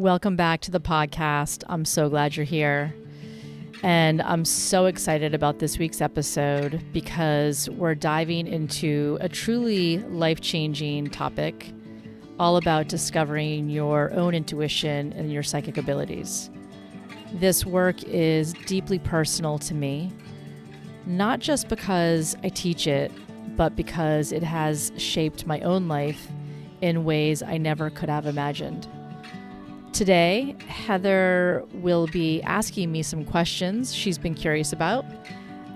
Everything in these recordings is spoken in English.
Welcome back to the podcast. I'm so glad you're here. And I'm so excited about this week's episode because we're diving into a truly life-changing topic all about discovering your own intuition and your psychic abilities. This work is deeply personal to me, not just because I teach it, but because it has shaped my own life in ways I never could have imagined. Today, Heather will be asking me some questions she's been curious about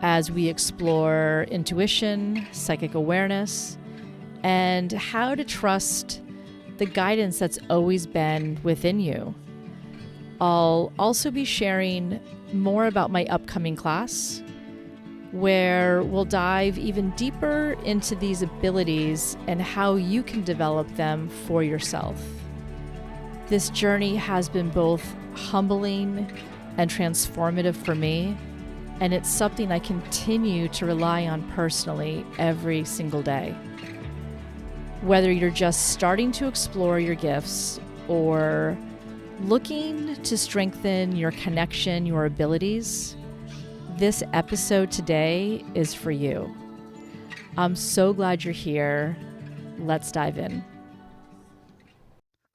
as we explore intuition, psychic awareness, and how to trust the guidance that's always been within you. I'll also be sharing more about my upcoming class, where we'll dive even deeper into these abilities and how you can develop them for yourself. This journey has been both humbling and transformative for me, and it's something I continue to rely on personally every single day. Whether you're just starting to explore your gifts or looking to strengthen your connection, your abilities, this episode today is for you. I'm so glad you're here. Let's dive in.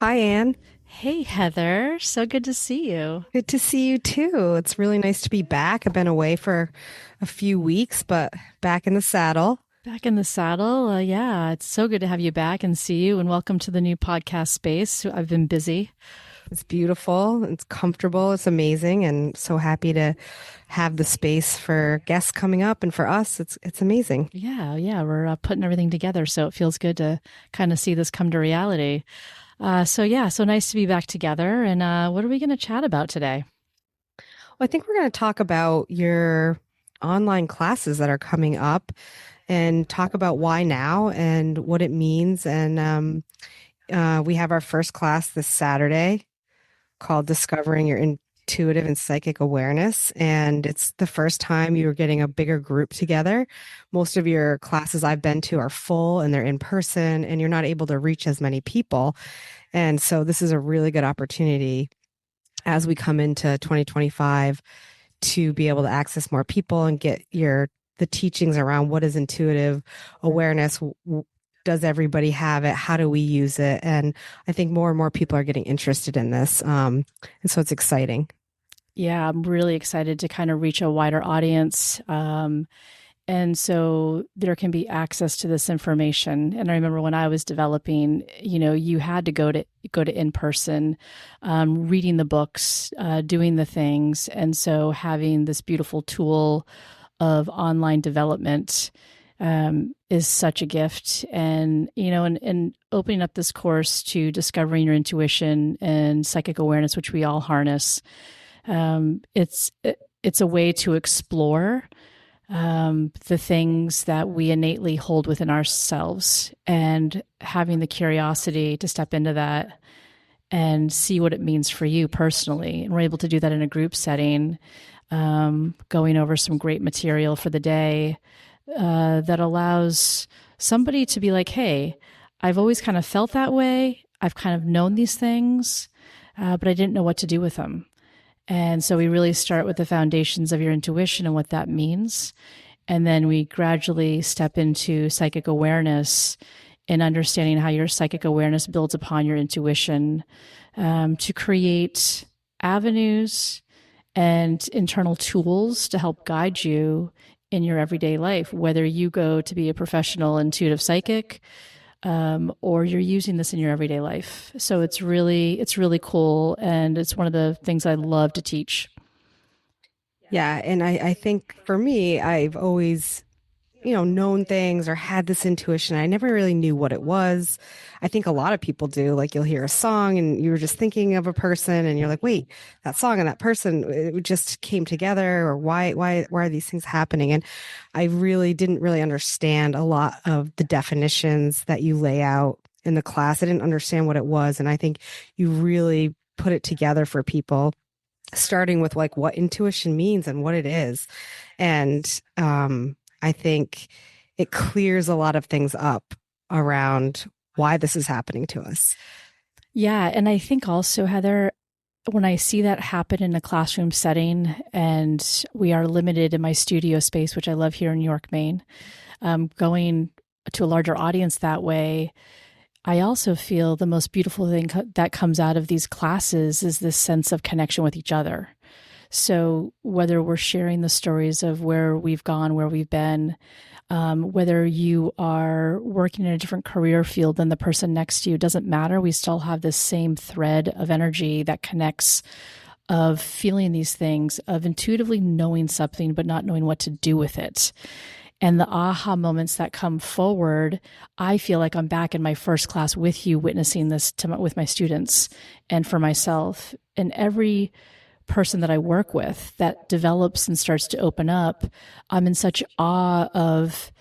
Hi, Anne. Hey, Heather. So good to see you. Good to see you too. It's really nice to be back. I've been away for a few weeks, but back in the saddle. Back in the saddle. Yeah, it's so good to have you back and see you, and welcome to the new podcast space. I've been busy. It's beautiful. It's comfortable. It's amazing. And so happy to have the space for guests coming up. And for us, it's amazing. Yeah. We're putting everything together. So it feels good to kind of see this come to reality. So nice to be back together. And what are we going to chat about today? Well, I think we're going to talk about your online classes that are coming up and talk about why now and what it means. And we have our first class this Saturday called Discovering Your Intuitive and Psychic Awareness. And it's the first time you're getting a bigger group together. Most of your classes I've been to are full and they're in person, and you're not able to reach as many people. And so this is a really good opportunity as we come into 2025 to be able to access more people and get the teachings around what is intuitive awareness. Does everybody have it? How do we use it? And I think more and more people are getting interested in this. And so it's exciting. Yeah, I'm really excited to kind of reach a wider audience. And so there can be access to this information. And I remember when I was developing, you had to go to in-person, reading the books, doing the things. And so having this beautiful tool of online development is such a gift. And, and opening up this course to discovering your intuition and psychic awareness, which we all harness, it's a way to explore the things that we innately hold within ourselves, and having the curiosity to step into that and see what it means for you personally. And we're able to do that in a group setting, going over some great material for the day that allows somebody to be like, hey, I've always kind of felt that way. I've kind of known these things, but I didn't know what to do with them. And so we really start with the foundations of your intuition and what that means. And then we gradually step into psychic awareness and understanding how your psychic awareness builds upon your intuition to create avenues and internal tools to help guide you in your everyday life, whether you go to be a professional intuitive psychic or you're using this in your everyday life. So it's really cool. And it's one of the things I love to teach. Yeah. And I think for me, I've always, known things or had this intuition. I never really knew what it was. I think a lot of people do. Like, you'll hear a song and you were just thinking of a person and you're like, wait, that song and that person, it just came together, or why are these things happening? And I really didn't really understand a lot of the definitions that you lay out in the class. I didn't understand what it was. And I think you really put it together for people, starting with like what intuition means and what it is. And, I think it clears a lot of things up around why this is happening to us. Yeah. And I think also, Heather, when I see that happen in a classroom setting, and we are limited in my studio space, which I love here in York, Maine, going to a larger audience that way, I also feel the most beautiful thing that comes out of these classes is this sense of connection with each other. So whether we're sharing the stories of where we've gone, where we've been, whether you are working in a different career field than the person next to you, doesn't matter. We still have this same thread of energy that connects, of feeling these things, of intuitively knowing something, but not knowing what to do with it. And the aha moments that come forward, I feel like I'm back in my first class with you, witnessing this with my students and for myself. And every person that I work with that develops and starts to open up, I'm in such awe of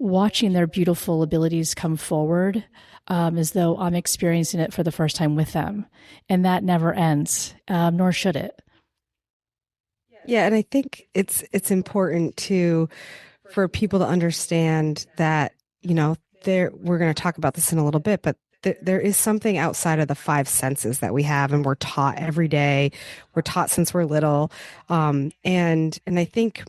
watching their beautiful abilities come forward, as though I'm experiencing it for the first time with them. And that never ends, nor should it. Yeah, and I think it's important to for people to understand that, there we're going to talk about this in a little bit, but there is something outside of the five senses that we have and we're taught every day. We're taught since we're little. And I think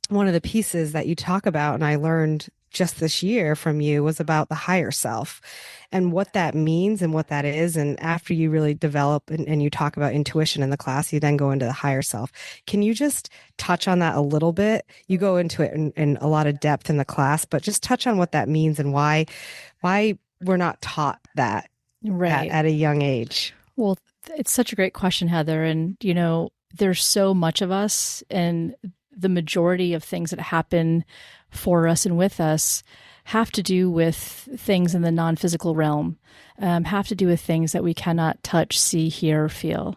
one of the pieces that you talk about, and I learned just this year from you, was about the higher self and what that means and what that is. And after you really develop and you talk about intuition in the class, you then go into the higher self. Can you just touch on that a little bit? You go into it in a lot of depth in the class, but just touch on what that means and why we're not taught that Right. at a young age. Well, it's such a great question, Heather. And, there's so much of us, and the majority of things that happen for us and with us have to do with things in the non-physical realm, have to do with things that we cannot touch, see, hear, or feel.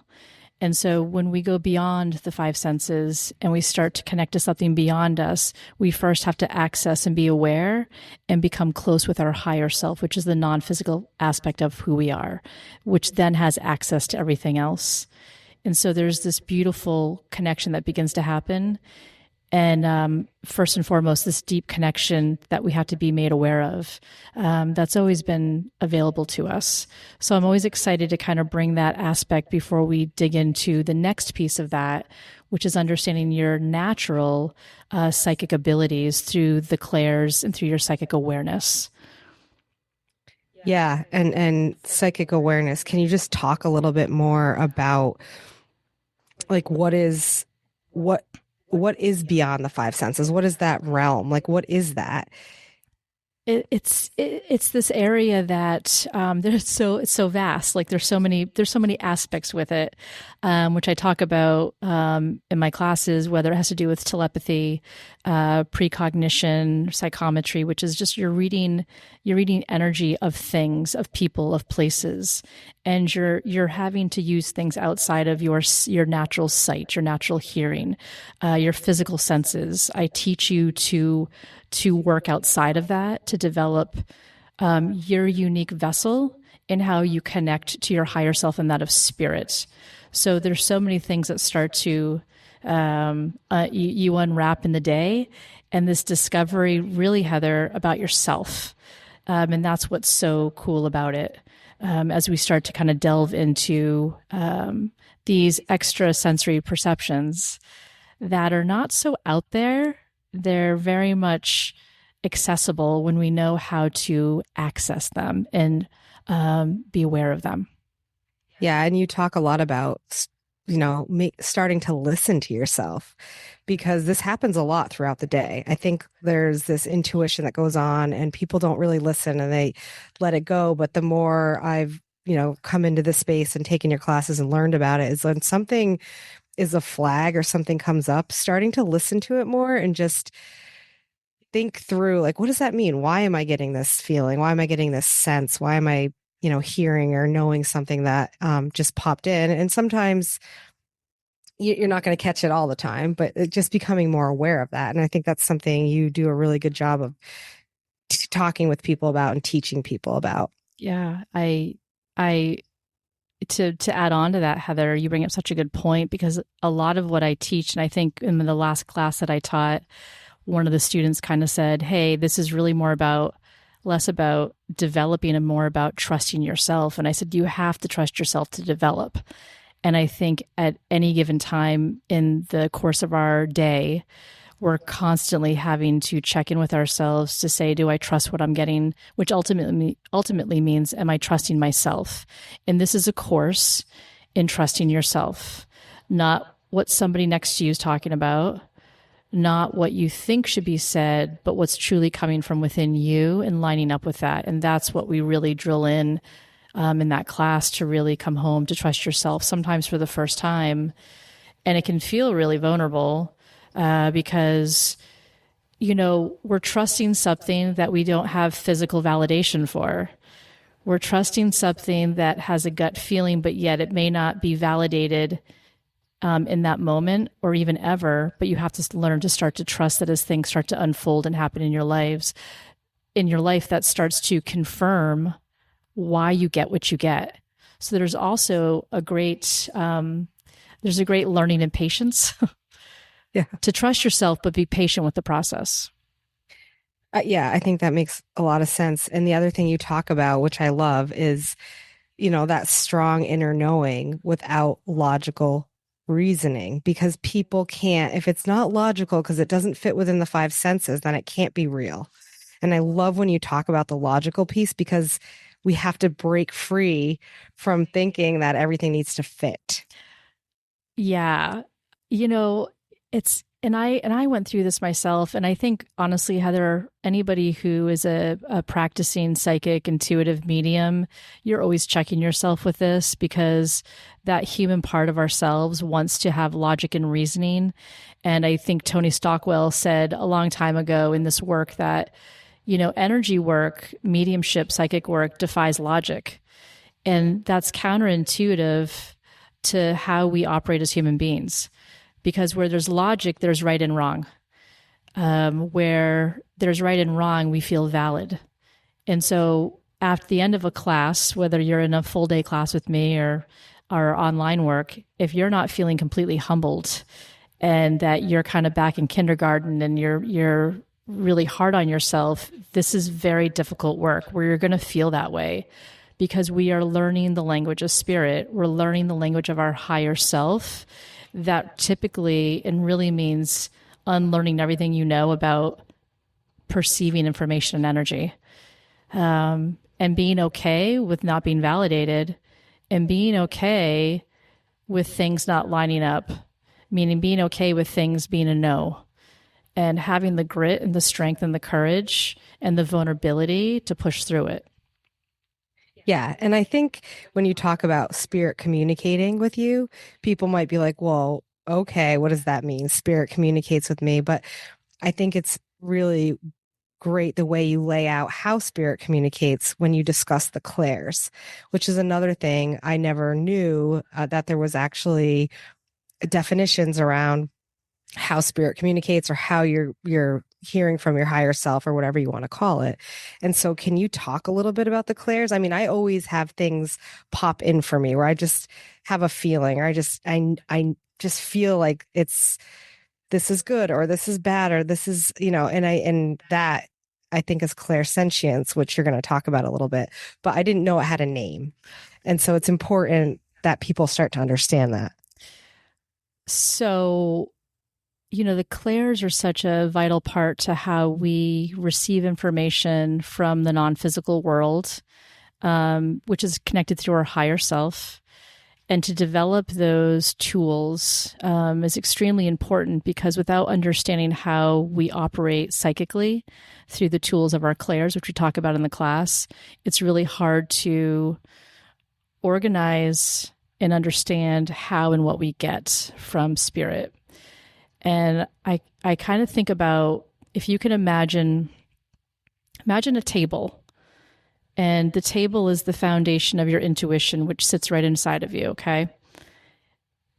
And so when we go beyond the five senses and we start to connect to something beyond us, we first have to access and be aware and become close with our higher self, which is the non-physical aspect of who we are, which then has access to everything else. And so there's this beautiful connection that begins to happen. And first and foremost, this deep connection that we have to be made aware of, that's always been available to us. So I'm always excited to kind of bring that aspect before we dig into the next piece of that, which is understanding your natural psychic abilities through the clairs and through your psychic awareness. Yeah, and psychic awareness. Can you just talk a little bit more about like what is beyond the five senses? What is that realm? Like, what is that? It's this area that it's so vast. Like there's so many aspects with it, which I talk about in my classes. Whether it has to do with telepathy, precognition, psychometry, which is just you're reading energy of things, of people, of places, and you're having to use things outside of your natural sight, your natural hearing, your physical senses. I teach you to work outside of that, to develop your unique vessel in how you connect to your higher self and that of spirit. So there's so many things that start to you unwrap in the day, and this discovery really, Heather, about yourself. And that's what's so cool about it. As we start to kind of delve into these extra sensory perceptions that are not so out there, they're very much accessible when we know how to access them and be aware of them. Yeah, and you talk a lot about, starting to listen to yourself because this happens a lot throughout the day. I think there's this intuition that goes on and people don't really listen and they let it go. But the more I've, come into this space and taken your classes and learned about it is when something is a flag or something comes up, starting to listen to it more and just think through, like, what does that mean? Why am I getting this feeling? Why am I getting this sense? Why am I, hearing or knowing something that just popped in? And sometimes you're not going to catch it all the time, but just becoming more aware of that. And I think that's something you do a really good job of talking with people about and teaching people about. Yeah, I to add on to that, Heather, you bring up such a good point because a lot of what I teach, and I think in the last class that I taught, one of the students kind of said, "Hey, this is really less about developing and more about trusting yourself." And I said, "You have to trust yourself to develop." And I think at any given time in the course of our day, we're constantly having to check in with ourselves to say, do I trust what I'm getting? Which ultimately means, am I trusting myself? And this is a course in trusting yourself, not what somebody next to you is talking about, not what you think should be said, but what's truly coming from within you and lining up with that. And that's what we really drill in that class, to really come home to trust yourself, sometimes for the first time. And it can feel really vulnerable because, we're trusting something that we don't have physical validation for. We're trusting something that has a gut feeling, but yet it may not be validated in that moment or even ever. But you have to learn to start to trust that as things start to unfold and happen in your life, that starts to confirm why you get what you get. So there's also a great learning in patience. Yeah. To trust yourself, but be patient with the process. Yeah, I think that makes a lot of sense. And the other thing you talk about, which I love, is, that strong inner knowing without logical reasoning, because people can't, if it's not logical, because it doesn't fit within the five senses, then it can't be real. And I love when you talk about the logical piece, because we have to break free from thinking that everything needs to fit. Yeah. And I went through this myself. And I think, honestly, Heather, anybody who is a practicing psychic, intuitive medium, you're always checking yourself with this, because that human part of ourselves wants to have logic and reasoning. And I think Tony Stockwell said a long time ago in this work that, energy work, mediumship, psychic work defies logic. And that's counterintuitive to how we operate as human beings. Because where there's logic, there's right and wrong. Where there's right and wrong, we feel valid. And so at the end of a class, whether you're in a full day class with me or our online work, if you're not feeling completely humbled and that you're kind of back in kindergarten and you're really hard on yourself, this is very difficult work where you're going to feel that way, because we are learning the language of spirit. We're learning the language of our higher self. That typically and really means unlearning everything you know about perceiving information and energy, and being okay with not being validated, and being okay with things not lining up, meaning being okay with things being a no, and having the grit and the strength and the courage and the vulnerability to push through it. Yeah. And I think when you talk about spirit communicating with you, people might be like, well, okay, what does that mean? Spirit communicates with me. But I think it's really great the way you lay out how spirit communicates when you discuss the clairs, which is another thing I never knew, that there was actually definitions around how spirit communicates, or how you're hearing from your higher self, or whatever you want to call it. And so can you talk a little bit about the clairs? I mean, I always have things pop in for me where I just have a feeling, or I just feel like this is good, or this is bad, or this is, and that I think is clairsentience, which you're going to talk about a little bit, but I didn't know it had a name. And so it's important that people start to understand that. So, the clairs are such a vital part to how we receive information from the non-physical world, which is connected through our higher self. And to develop those tools is extremely important, because without understanding how we operate psychically through the tools of our clairs, which we talk about in the class, it's really hard to organize and understand how and what we get from spirit. And I kind of think about, if you can imagine a table, and the table is the foundation of your intuition, which sits right inside of you. Okay.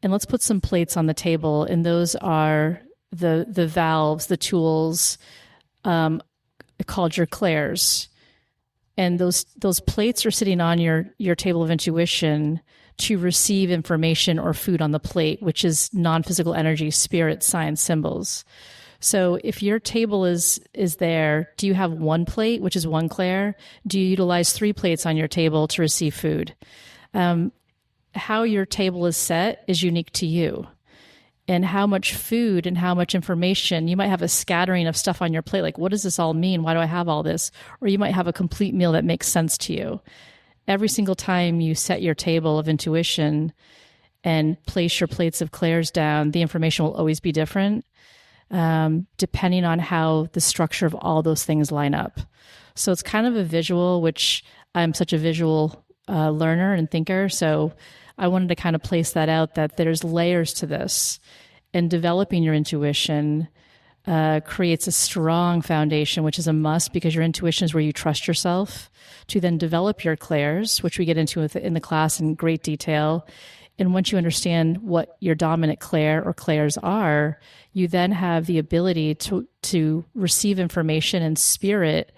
And let's put some plates on the table, and those are the valves, the tools, called your clairs. And those plates are sitting on your table of intuition to receive information or food on the plate, which is non-physical energy, spirit, signs, symbols. So if your table is there, do you have one plate, which is one clair? Do you utilize 3 plates on your table to receive food? how your table is set is unique to you, and how much food and how much information you might have a scattering of stuff on your plate. Like, what does this all mean? Why do I have all this? Or you might have a complete meal that makes sense to you. Every single time you set your table of intuition and place your plates of clairs down, the information will always be different, depending on how the structure of all those things line up. So it's kind of a visual, which I'm such a visual learner and thinker. So I wanted to kind of place that out, that there's layers to this, and developing your intuition creates a strong foundation, which is a must, because your intuition is where you trust yourself to then develop your clairs, which we get into in the class in great detail. And once you understand what your dominant clair or clairs are, you then have the ability to receive information, and spirit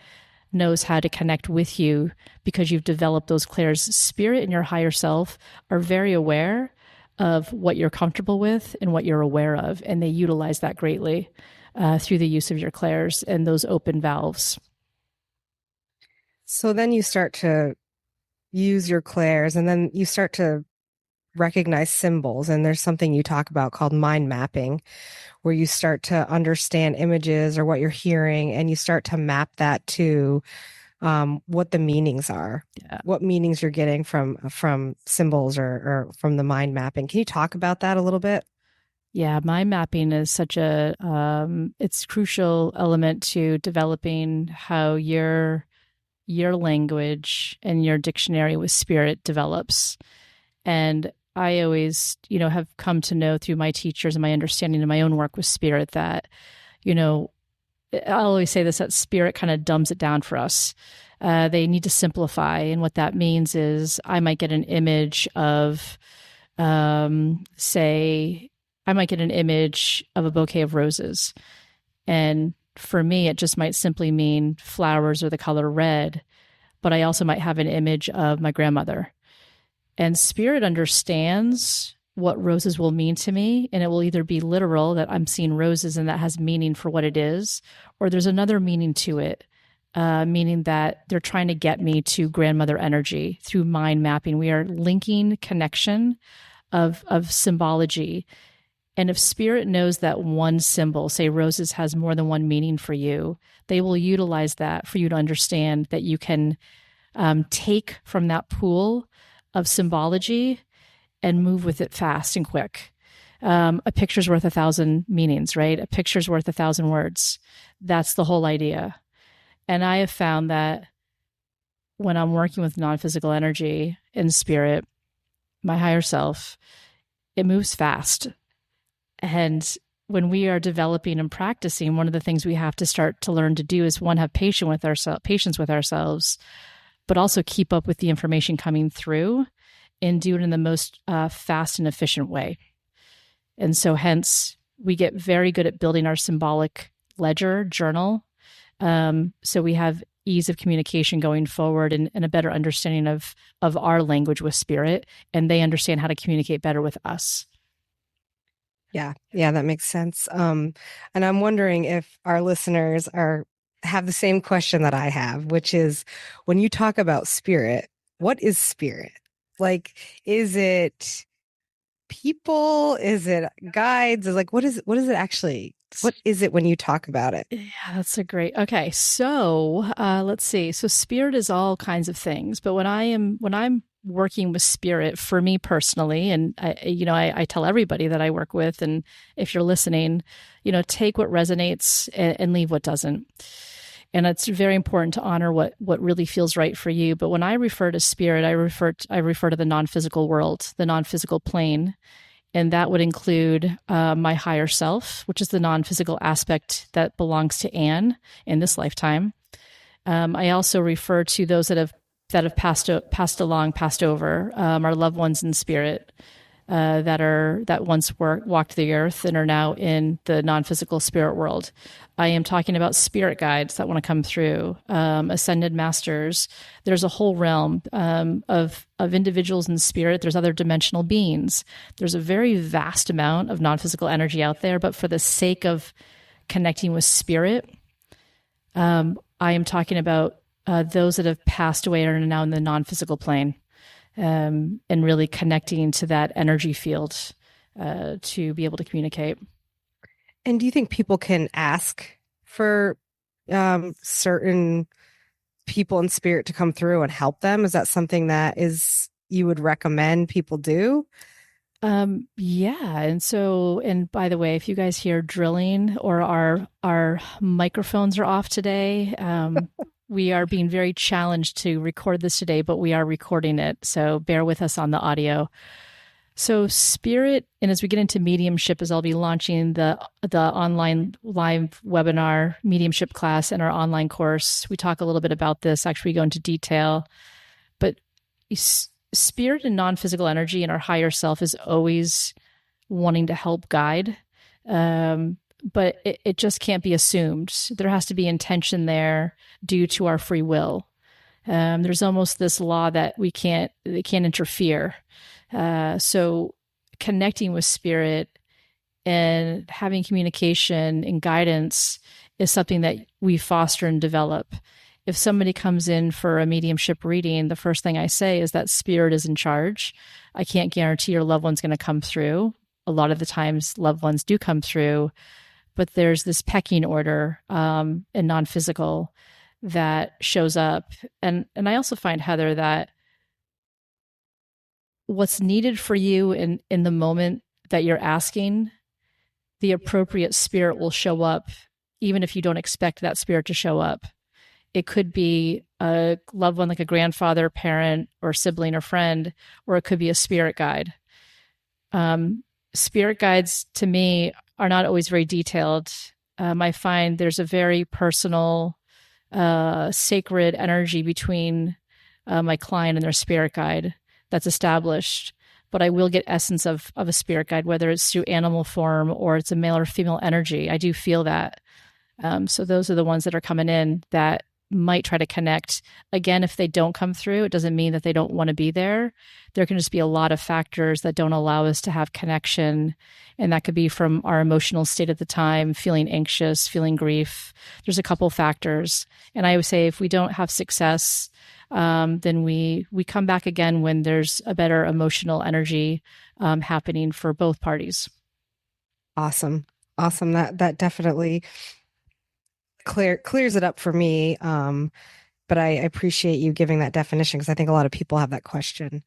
knows how to connect with you because you've developed those clairs. Spirit and your higher self are very aware of what you're comfortable with and what you're aware of, and they utilize that greatly through the use of your clairs and those open valves. So then you start to use your clairs, and then you start to recognize symbols. And there's something you talk about called mind mapping, where you start to understand images or what you're hearing, and you start to map that to what the meanings are, what meanings you're getting from symbols or from the mind mapping. Can you talk about that a little bit? Yeah, mind mapping is such a it's crucial element to developing how your language and your dictionary with spirit develops. And I always, have come to know through my teachers and my understanding of my own work with spirit that, I'll always say this, that spirit kind of dumbs it down for us. They need to simplify. And what that means is I might get an image of, say, I might get an image of a bouquet of roses. And for me, it just might simply mean flowers or the color red. But I also might have an image of my grandmother. And spirit understands what roses will mean to me. And it will either be literal, that I'm seeing roses and that has meaning for what it is, or there's another meaning to it, meaning that they're trying to get me to grandmother energy through mind mapping. We are linking connection of symbology. And if spirit knows that one symbol, say roses, has more than one meaning for you, they will utilize that for you to understand that you can take from that pool of symbology and move with it fast and quick. A picture's worth 1,000 meanings, right? A picture's worth 1,000 words. That's the whole idea. And I have found that when I'm working with non-physical energy and spirit, my higher self, it moves fast. And when we are developing and practicing, one of the things we have to start to learn to do is, one, have patience with ourselves, but also keep up with the information coming through and do it in the most fast and efficient way. And so hence, we get very good at building our symbolic ledger journal. So we have ease of communication going forward, and a better understanding of our language with spirit, and they understand how to communicate better with us. Yeah, that makes sense. And I'm wondering if our listeners have the same question that I have, which is, when you talk about spirit, what is spirit? Like, is it people? Is it guides? Is what is it actually? What is it when you talk about it? Yeah, that's a great. Okay, so let's see. So spirit is all kinds of things, but when I'm working with spirit, for me personally, and I tell everybody that I work with, and if you're listening, take what resonates and leave what doesn't. And it's very important to honor what really feels right for you. But when I refer to spirit, I refer to the non-physical world, the non-physical plane. And that would include my higher self, which is the non-physical aspect that belongs to Anne in this lifetime. I also refer to those that have passed over, our loved ones in spirit, that once walked the earth and are now in the non-physical spirit world. I am talking about spirit guides that want to come through, ascended masters. There's a whole realm of individuals in spirit. There's other dimensional beings. There's a very vast amount of non-physical energy out there, but for the sake of connecting with spirit, I am talking about those that have passed away and are now in the non-physical plane. and really connecting to that energy field to be able to communicate. And do you think people can ask for certain people in spirit to come through and help them? Is that something that is you would recommend people do? Yeah. And by the way, if you guys hear drilling or our microphones are off today, we are being very challenged to record this today, but we are recording it. So bear with us on the audio. So spirit, and as we get into mediumship, as I'll be launching the online live webinar mediumship class and our online course, we talk a little bit about this. Actually, we go into detail, but spirit and non-physical energy and our higher self is always wanting to help guide. But it just can't be assumed. There has to be intention there due to our free will. There's almost this law that they can't interfere. So connecting with spirit and having communication and guidance is something that we foster and develop. If somebody comes in for a mediumship reading, the first thing I say is that spirit is in charge. I can't guarantee your loved one's going to come through. A lot of the times loved ones do come through, but there's this pecking order in non-physical that shows up. And I also find, Heather, that what's needed for you in the moment that you're asking, the appropriate spirit will show up, even if you don't expect that spirit to show up. It could be a loved one like a grandfather, parent, or sibling or friend, or it could be a spirit guide. Spirit guides, to me, are not always very detailed. I find there's a very personal, sacred energy between my client and their spirit guide that's established. But I will get essence of a spirit guide, whether it's through animal form or it's a male or female energy. I do feel that. So those are the ones that are coming in that might try to connect. Again, if they don't come through, it doesn't mean that they don't want to be there. There can just be a lot of factors that don't allow us to have connection. And that could be from our emotional state at the time, feeling anxious, feeling grief. There's a couple factors. And I would say if we don't have success, then we come back again when there's a better emotional energy happening for both parties. Awesome. Awesome. That definitely clears it up for me. But I appreciate you giving that definition because I think a lot of people have that question.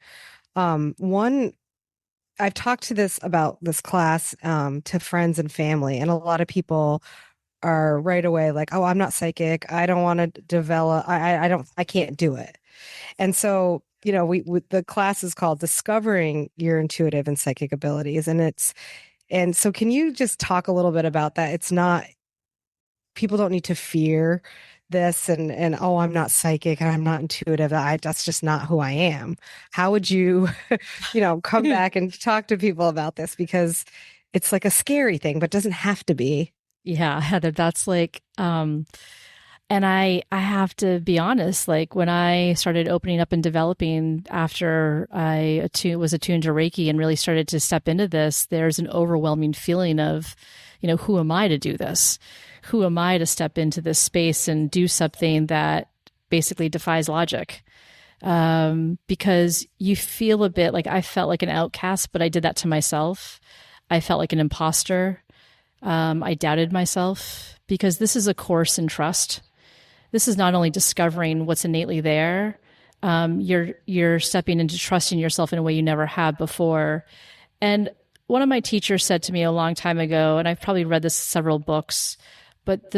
One, I've talked to this about this class to friends and family, and a lot of people are right away like, "Oh, I'm not psychic. I don't want to develop. I can't do it." And so, the class is called Discovering Your Intuitive and Psychic Abilities, and so can you just talk a little bit about that? It's not people don't need to fear this and oh, I'm not psychic and I'm not intuitive. That's just not who I am. How would you, come back and talk to people about this? Because it's like a scary thing, but doesn't have to be. Yeah, Heather, that's like, and I have to be honest, like when I started opening up and developing after I was attuned to Reiki and really started to step into this, there's an overwhelming feeling of, who am I to do this? Who am I to step into this space and do something that basically defies logic? Because you feel a bit like I felt like an outcast, but I did that to myself. I felt like an imposter. I doubted myself because this is a course in trust. This is not only discovering what's innately there, you're stepping into trusting yourself in a way you never have before. And one of my teachers said to me a long time ago, and I've probably read this in several books, but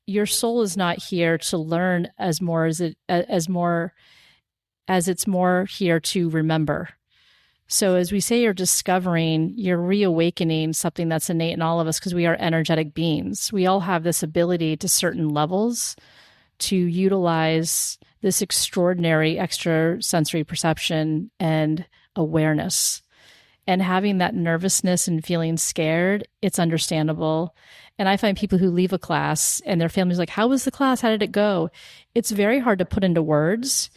your soul is not here to learn as it's more here to remember. So as we say, you're discovering, you're reawakening something that's innate in all of us because we are energetic beings. We all have this ability to certain levels to utilize this extraordinary extrasensory perception and awareness. And having that nervousness and feeling scared, it's understandable. And I find people who leave a class and their family's like, how was the class? How did it go? It's very hard to put into words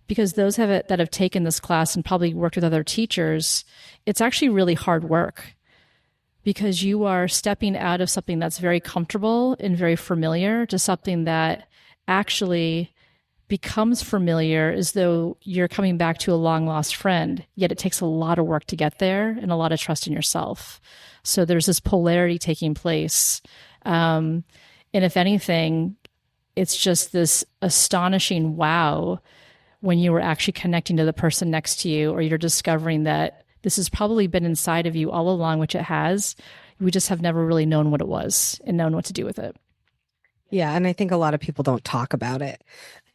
because those that have taken this class and probably worked with other teachers, it's actually really hard work because you are stepping out of something that's very comfortable and very familiar to something that actually becomes familiar as though you're coming back to a long lost friend, yet it takes a lot of work to get there and a lot of trust in yourself. So there's this polarity taking place. And if anything, it's just this astonishing wow when you were actually connecting to the person next to you, or you're discovering that this has probably been inside of you all along, which it has. We just have never really known what it was and known what to do with it. Yeah, and I think a lot of people don't talk about it.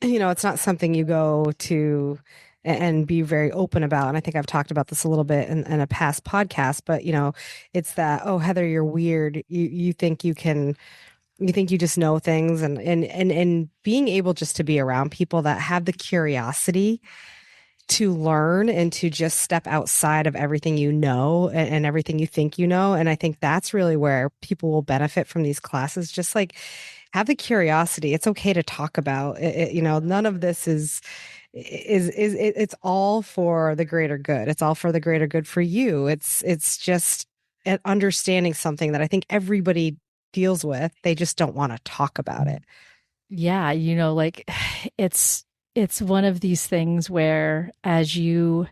You know, it's not something you go to and be very open about. And I think I've talked about this a little bit in a past podcast, but you know, it's that, oh, Heather, you're weird. You think you think you just know things, and being able just to be around people that have the curiosity to learn and to just step outside of everything you know and everything you think you know. And I think that's really where people will benefit from these classes. Just like have the curiosity. It's okay to talk about it, you know, none of this it's all for the greater good. It's all for the greater good for you. It's just understanding something that I think everybody deals with. They just don't want to talk about it. Yeah, like it's one of these things where as you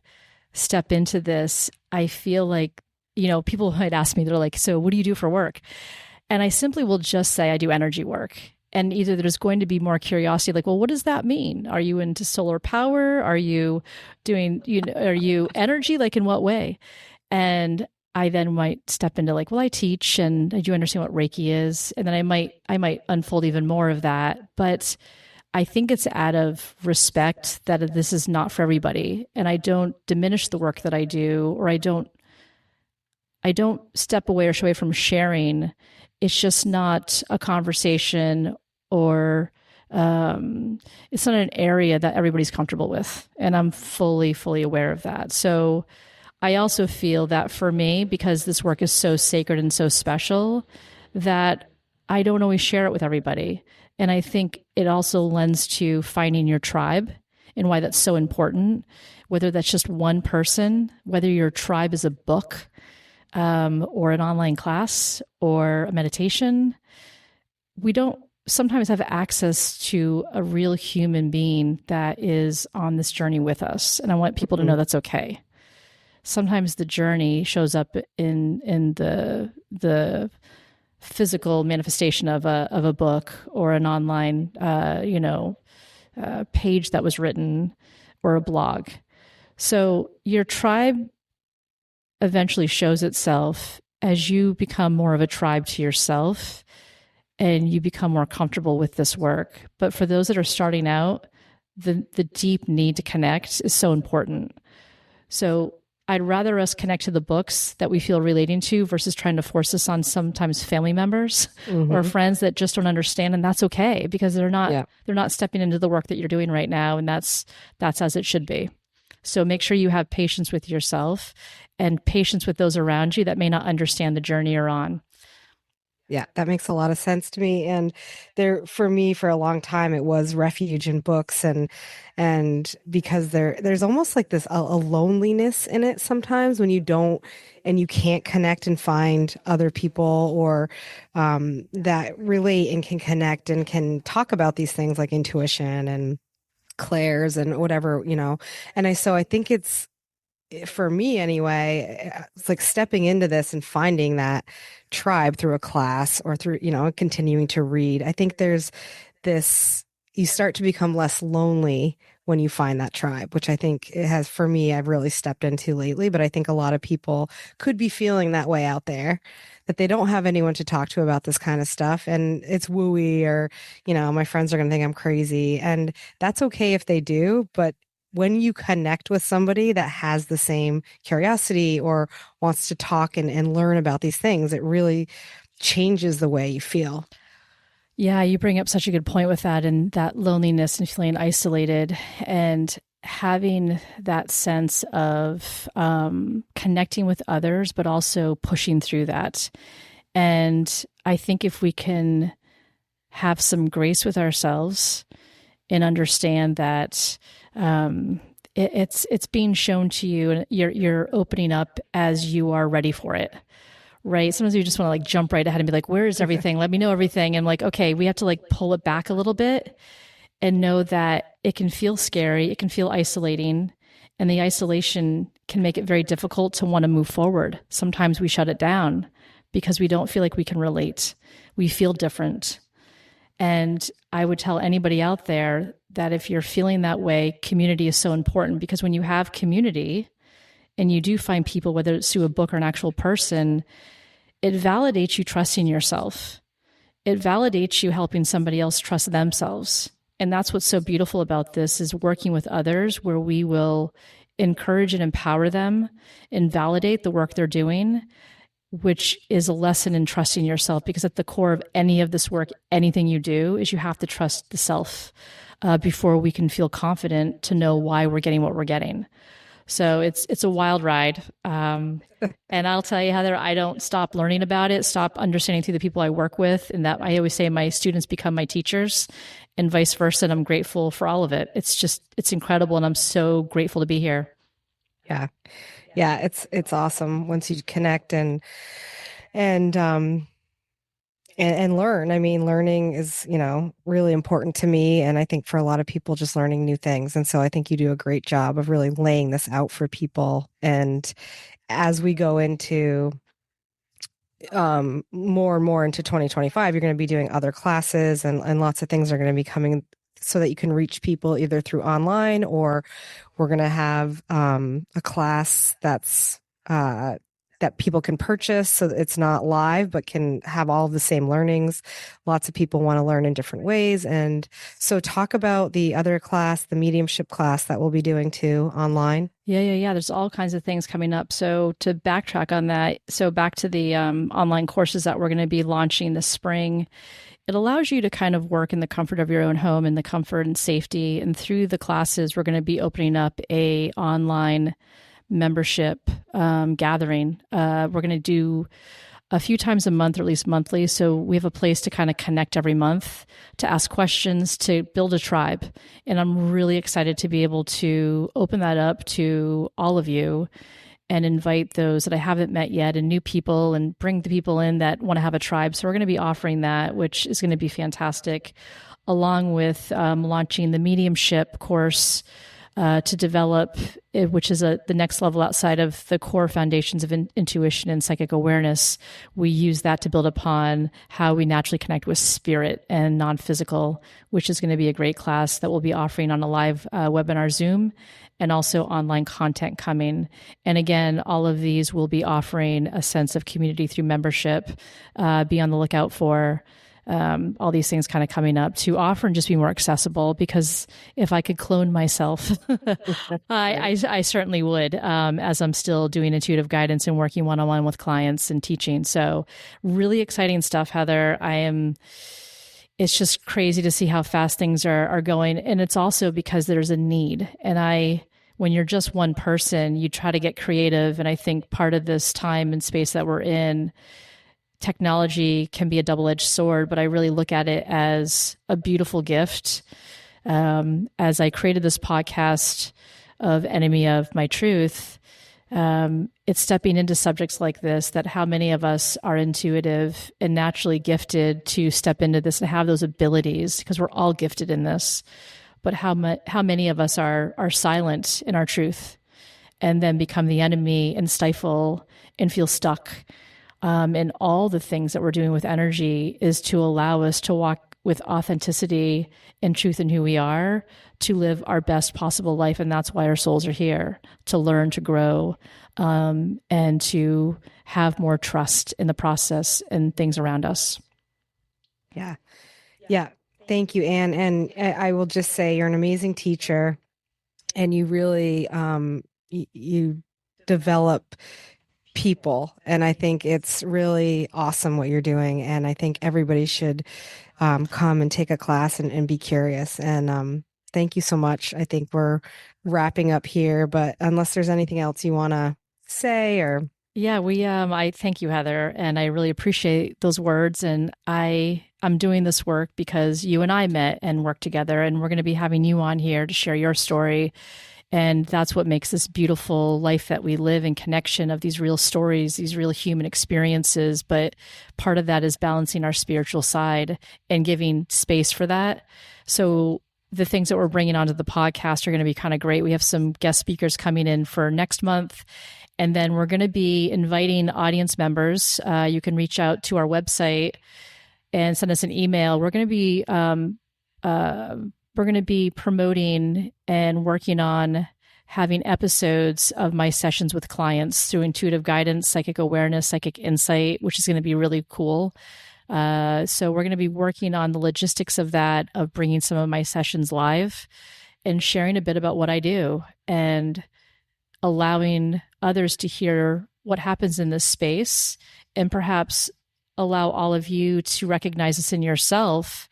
step into this, I feel like, people might ask me, they're like, so what do you do for work? And I simply will just say I do energy work. And either there's going to be more curiosity, like, well, what does that mean? Are you into solar power? Are you doing, are you energy? Like, in what way? And I then might step into like, well, I teach and I do understand what Reiki is. And then I might unfold even more of that. But I think it's out of respect that this is not for everybody. And I don't diminish the work that I do, or I don't step away or shy away from sharing. It's just not a conversation, or it's not an area that everybody's comfortable with. And I'm fully aware of that. So I also feel that for me, because this work is so sacred and so special, that I don't always share it with everybody. And I think it also lends to finding your tribe and why that's so important, whether that's just one person, whether your tribe is a book, or an online class or a meditation. We don't sometimes have access to a real human being that is on this journey with us. And I want people to know that's okay. Sometimes the journey shows up in the physical manifestation of a book or an online page that was written, or a blog. So your tribe eventually shows itself as you become more of a tribe to yourself and you become more comfortable with this work. But for those that are starting out, the deep need to connect is so important. So I'd rather us connect to the books that we feel relating to versus trying to force this on sometimes family members or friends that just don't understand. And that's okay, because they're not stepping into the work that you're doing right now. And that's as it should be. So make sure you have patience with yourself and patience with those around you that may not understand the journey you're on. Yeah, that makes a lot of sense to me. And for me, for a long time, it was refuge in books, and because there's almost like this a loneliness in it sometimes when you don't and you can't connect and find other people, or that relate and can connect and can talk about these things like intuition and clairs and whatever, so I think it's, for me anyway, it's like stepping into this and finding that tribe through a class or through, continuing to read. I think there's this, you start to become less lonely when you find that tribe, which I think it has, for me, I've really stepped into lately. But I think a lot of people could be feeling that way out there, that they don't have anyone to talk to about this kind of stuff. And it's wooey, or, my friends are going to think I'm crazy. And that's okay if they do. But when you connect with somebody that has the same curiosity or wants to talk and learn about these things, it really changes the way you feel. Yeah, you bring up such a good point with that, and that loneliness and feeling isolated, and having that sense of connecting with others, but also pushing through that. And I think if we can have some grace with ourselves and understand that it's being shown to you, and you're opening up as you are ready for it. Right. Sometimes you just want to like jump right ahead and be like, where is everything? Let me know everything. And like, okay, we have to like pull it back a little bit and know that it can feel scary, it can feel isolating, and the isolation can make it very difficult to want to move forward. Sometimes we shut it down because we don't feel like we can relate. We feel different. And I would tell anybody out there that if you're feeling that way, community is so important, because when you have community and you do find people, whether it's through a book or an actual person, it validates you trusting yourself. It validates you helping somebody else trust themselves. And that's what's so beautiful about this, is working with others where we will encourage and empower them and validate the work they're doing, which is a lesson in trusting yourself. Because at the core of any of this work, anything you do, is you have to trust the self before we can feel confident to know why we're getting what we're getting. So it's a wild ride. And I'll tell you, Heather, I don't stop learning about it, stop understanding through the people I work with. And that I always say my students become my teachers and vice versa. And I'm grateful for all of it. It's incredible. And I'm so grateful to be here. Yeah. Yeah. It's awesome once you connect and, and learn. I mean, learning is, really important to me. And I think for a lot of people, just learning new things. And so I think you do a great job of really laying this out for people. And as we go into more and more into 2025, you're going to be doing other classes and lots of things are going to be coming so that you can reach people either through online, or we're going to have a class that's that people can purchase, so that it's not live but can have all the same learnings. Lots of people want to learn in different ways. And so talk about the other class, the mediumship class that we'll be doing too online. Yeah. There's all kinds of things coming up. So to backtrack on that, so back to the online courses that we're going to be launching this spring, it allows you to kind of work in the comfort of your own home, in the comfort and safety. And through the classes, we're going to be opening up a online membership gathering. We're going to do a few times a month, or at least monthly. So we have a place to kind of connect every month, to ask questions, to build a tribe. And I'm really excited to be able to open that up to all of you and invite those that I haven't met yet, and new people, and bring the people in that want to have a tribe. So we're going to be offering that, which is going to be fantastic, along with launching the mediumship course to develop, which is the next level outside of the core foundations of intuition and psychic awareness. We use that to build upon how we naturally connect with spirit and non-physical, which is going to be a great class that we'll be offering on a live webinar Zoom, and also online content coming. And again, all of these will be offering a sense of community through membership. Be on the lookout for all these things kind of coming up to offer and just be more accessible, because if I could clone myself, I certainly would, as I'm still doing intuitive guidance and working one-on-one with clients and teaching. So really exciting stuff, Heather. It's just crazy to see how fast things are going. And it's also because there's a need. And when you're just one person, you try to get creative. And I think part of this time and space that we're in, technology can be a double-edged sword, but I really look at it as a beautiful gift. As I created this podcast of Enemy of My Truth, it's stepping into subjects like this, that how many of us are intuitive and naturally gifted to step into this and have those abilities, because we're all gifted in this. But how many of us are silent in our truth, and then become the enemy and stifle and feel stuck. And all the things that we're doing with energy is to allow us to walk with authenticity and truth in who we are, to live our best possible life. And that's why our souls are here, to learn, to grow, and to have more trust in the process and things around us. Yeah. Yeah. Thank you, Anne. And I will just say you're an amazing teacher, and you really, you develop people. And I think it's really awesome what you're doing. And I think everybody should come and take a class and be curious. And thank you so much. I think we're wrapping up here, but unless there's anything else you want to say or. Yeah, I thank you, Heather, and I really appreciate those words. And I'm doing this work because you and I met and worked together, and we're going to be having you on here to share your story. And that's what makes this beautiful life that we live in, connection of these real stories, these real human experiences. But part of that is balancing our spiritual side and giving space for that. So the things that we're bringing onto the podcast are going to be kind of great. We have some guest speakers coming in for next month. And then we're going to be inviting audience members. You can reach out to our website and send us an email. We're going to be promoting and working on having episodes of my sessions with clients through intuitive guidance, psychic awareness, psychic insight, which is going to be really cool. So we're going to be working on the logistics of that, of bringing some of my sessions live and sharing a bit about what I do and allowing others to hear what happens in this space, and perhaps allow all of you to recognize this in yourself,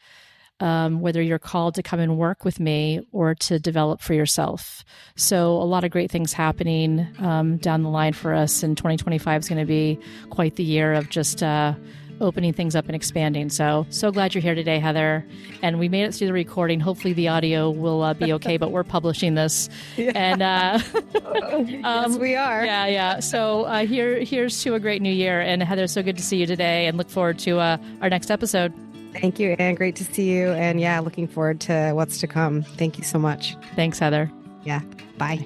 whether you're called to come and work with me or to develop for yourself. So a lot of great things happening down the line for us, and 2025 is going to be quite the year of just opening things up and expanding. So glad you're here today, Heather. And we made it through the recording. Hopefully the audio will be okay, but we're publishing this. Yeah. And yes, we are. Yeah. So here's to a great new year. And Heather, so good to see you today, and look forward to our next episode. Thank you, Anne. Great to see you. And yeah, looking forward to what's to come. Thank you so much. Thanks, Heather. Yeah. Bye.